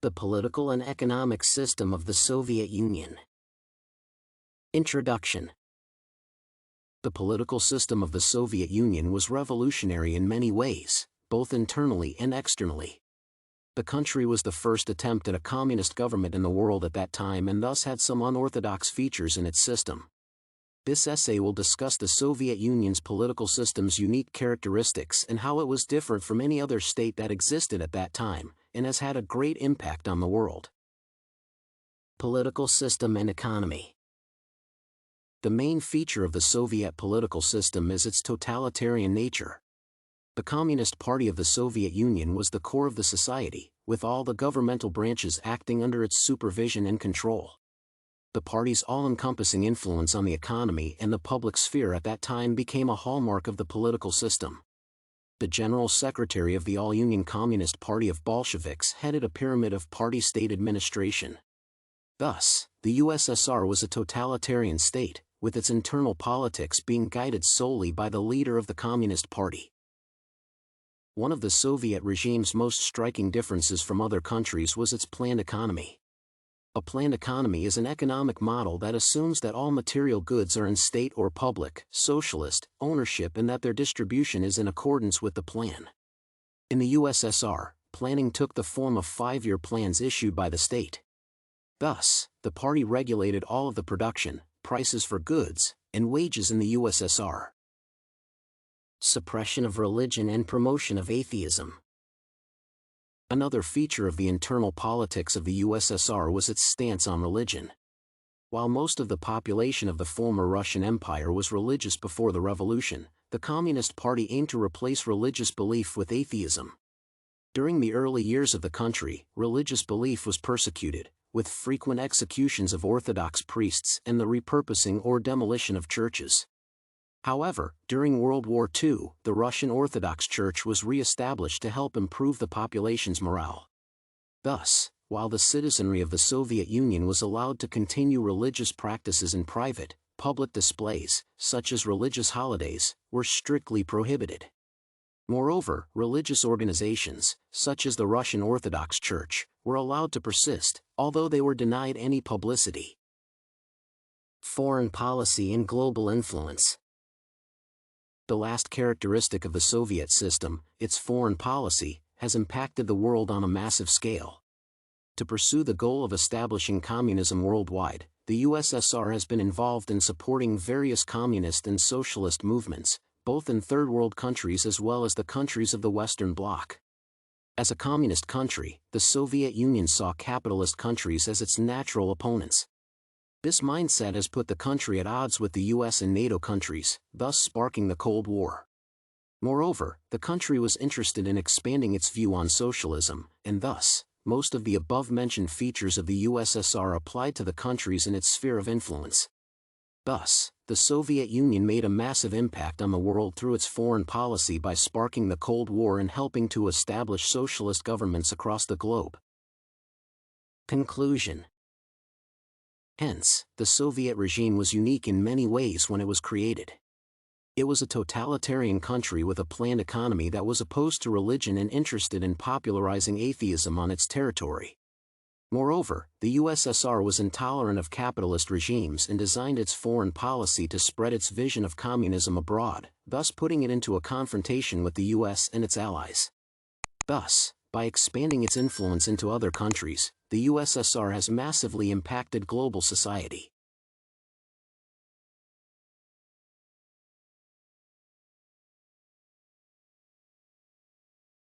The political and economic system of the Soviet Union. Introduction. The political system of the Soviet Union was revolutionary in many ways, both internally and externally. The country was the first attempt at a communist government in the world at that time and thus had some unorthodox features in its system. This essay will discuss the Soviet Union's political system's unique characteristics and how it was different from any other state that existed at that time, and has had a great impact on the world. Political system and economy. The main feature of the Soviet political system is its totalitarian nature. The Communist Party of the Soviet Union was the core of the society, with all the governmental branches acting under its supervision and control. The party's all-encompassing influence on the economy and the public sphere at that time became a hallmark of the political system. The General Secretary of the All-Union Communist Party of Bolsheviks headed a pyramid of party-state administration. Thus, the USSR was a totalitarian state, with its internal politics being guided solely by the leader of the Communist Party. One of the Soviet regime's most striking differences from other countries was its planned economy. A planned economy is an economic model that assumes that all material goods are in state or public, socialist, ownership and that their distribution is in accordance with the plan. In the USSR, planning took the form of 5-year plans issued by the state. Thus, the party regulated all of the production, prices for goods, and wages in the USSR. Suppression of religion and promotion of atheism. Another feature of the internal politics of the USSR was its stance on religion. While most of the population of the former Russian Empire was religious before the revolution, the Communist Party aimed to replace religious belief with atheism. During the early years of the country, religious belief was persecuted, with frequent executions of Orthodox priests and the repurposing or demolition of churches. However, during World War II, the Russian Orthodox Church was re-established to help improve the population's morale. Thus, while the citizenry of the Soviet Union was allowed to continue religious practices in private, public displays, such as religious holidays, were strictly prohibited. Moreover, religious organizations, such as the Russian Orthodox Church, were allowed to persist, although they were denied any publicity. Foreign policy and global influence. The last characteristic of the Soviet system, its foreign policy, has impacted the world on a massive scale. To pursue the goal of establishing communism worldwide, the USSR has been involved in supporting various communist and socialist movements, both in third world countries as well as the countries of the Western Bloc. As a communist country, the Soviet Union saw capitalist countries as its natural opponents. This mindset has put the country at odds with the US and NATO countries, thus sparking the Cold War. Moreover, the country was interested in expanding its view on socialism, and thus, most of the above-mentioned features of the USSR applied to the countries in its sphere of influence. Thus, the Soviet Union made a massive impact on the world through its foreign policy by sparking the Cold War and helping to establish socialist governments across the globe. Conclusion. Hence, the Soviet regime was unique in many ways when it was created. It was a totalitarian country with a planned economy that was opposed to religion and interested in popularizing atheism on its territory. Moreover, the USSR was intolerant of capitalist regimes and designed its foreign policy to spread its vision of communism abroad, thus putting it into a confrontation with the US and its allies. Thus, by expanding its influence into other countries, the USSR has massively impacted global society.